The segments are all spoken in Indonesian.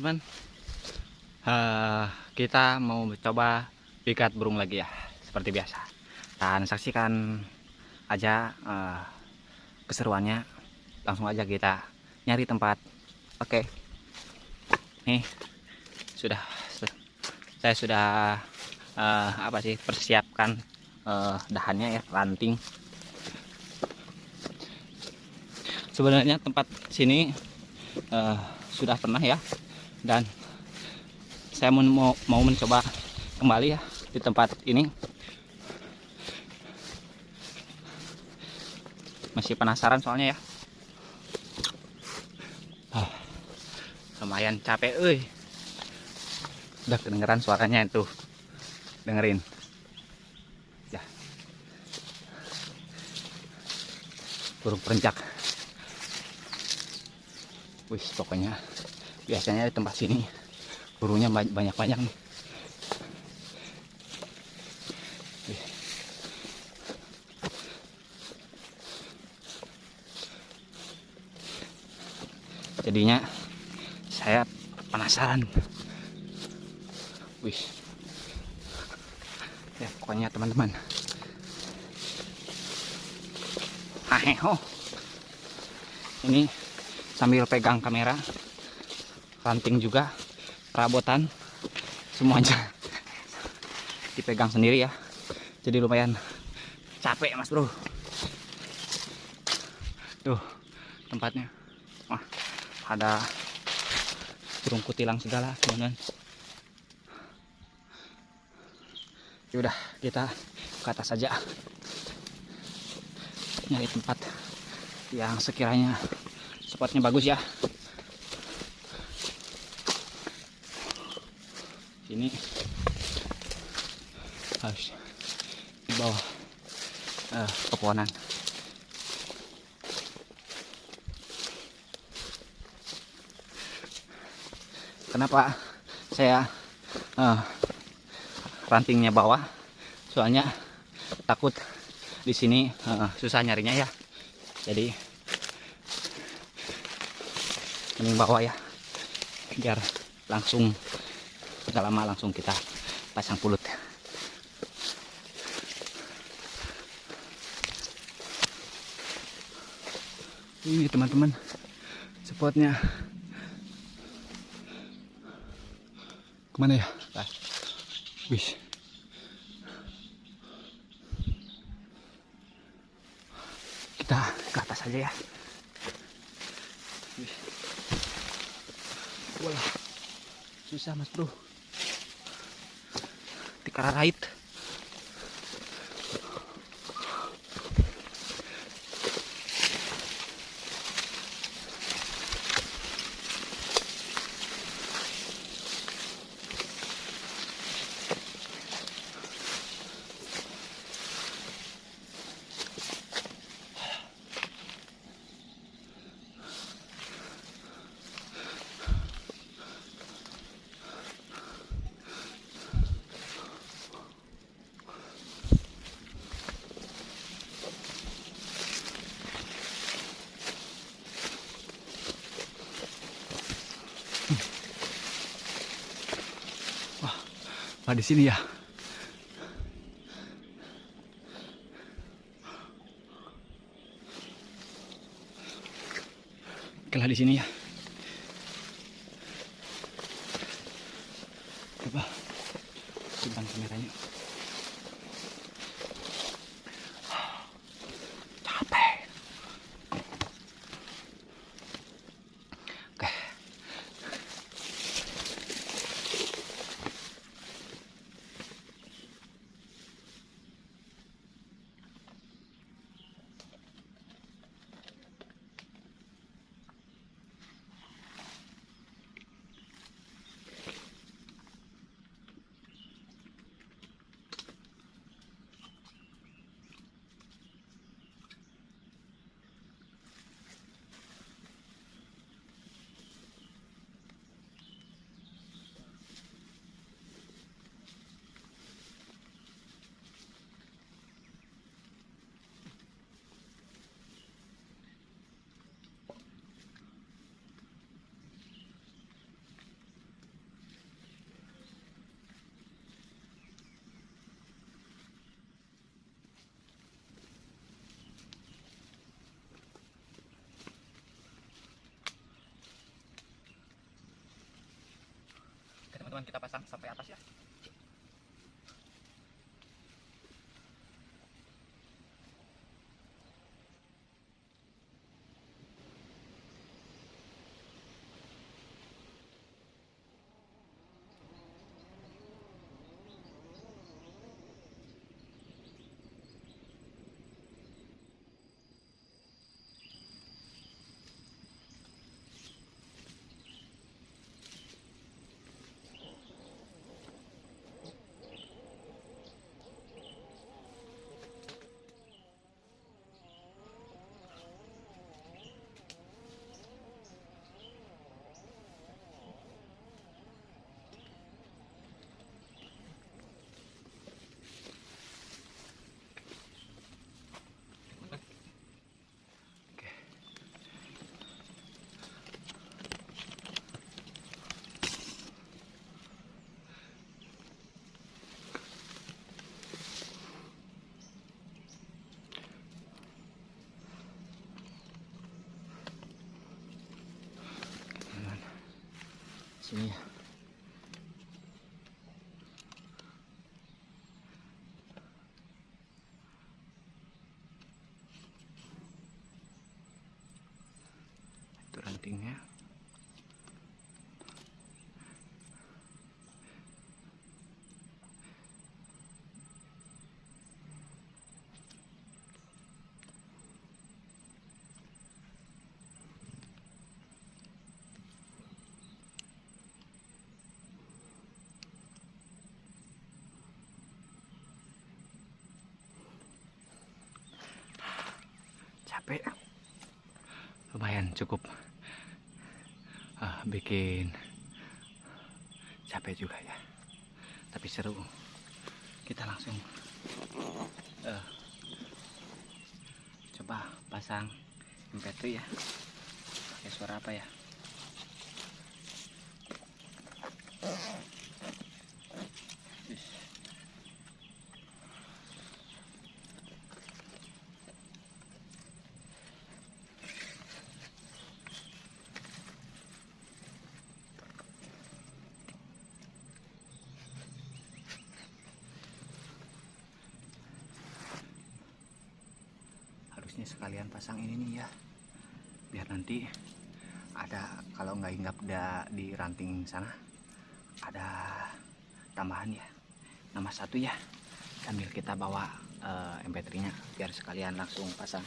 teman-teman. Kita mau coba pikat burung lagi ya, seperti biasa. Dan saksikan aja keseruannya. Langsung aja kita nyari tempat. Oke, nih sudah saya sudah persiapkan dahannya ya, ranting. Sebenarnya tempat sini sudah pernah ya, dan saya mau mencoba kembali ya di tempat ini. Masih penasaran soalnya ya. Lumayan capek, udah kedengeran suaranya itu, dengerin ya, burung perencak. Wih, pokoknya biasanya di tempat sini burungnya banyak-banyak nih. Wih. Jadinya saya penasaran. Wih, ya pokoknya teman-teman. Ini sambil pegang kamera, ranting juga, perabotan, semuanya dipegang sendiri ya. Jadi lumayan capek mas bro. Tuh tempatnya. Wah, ada burung kutilang segala teman-teman. Ya udah, kita ke atas saja, nyari tempat yang sekiranya spotnya bagus ya. Ini harus di bawah pepohonan. Kenapa saya rantingnya bawah? Soalnya takut di sini susah nyarinya ya. Jadi mending bawah ya, biar langsung gak lama langsung kita pasang pulut. Ini teman-teman spotnya. Kemana ya? Wih, kita ke atas aja ya. Wih. Walah, susah mas bro, dikarait. Wah, di sini ya. Kelah di sini ya. Coba simpan kameranya. Capek. Oke. bakalan kita pasang sampai atas ya. Sini ya. Itu rantingnya. Capek, lumayan cukup bikin capek juga ya, tapi seru. Kita langsung coba pasang MP3 ya. Pakai suara apa ya? Harusnya sekalian pasang ini nih ya, biar nanti ada, kalau nggak hinggap di ranting sana, ada tambahan ya, nama satu ya, sambil kita bawa MP3 nya biar sekalian langsung pasang.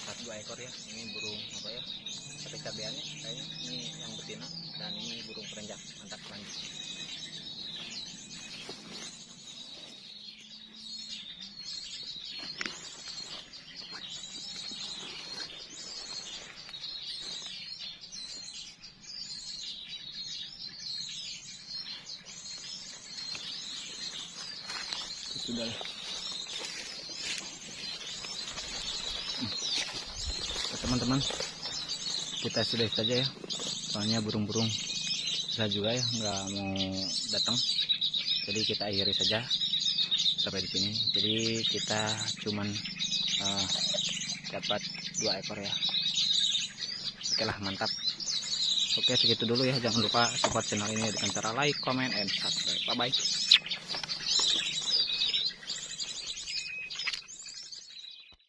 satu 2 ekor ya. Ini burung apa ya, sate cabeannya kayaknya ini yang betina, dan ini burung perenjak. Mantap, lanjut. Sudah lah. Teman-teman, kita sudah saja ya, soalnya burung-burung susah juga ya nggak mau datang, jadi kita akhiri saja sampai di sini. Jadi kita cuman dapat 2 ekor ya. Oke lah, mantap. Oke, segitu dulu ya, jangan lupa support channel ini dengan cara like, comment, and subscribe. Bye bye.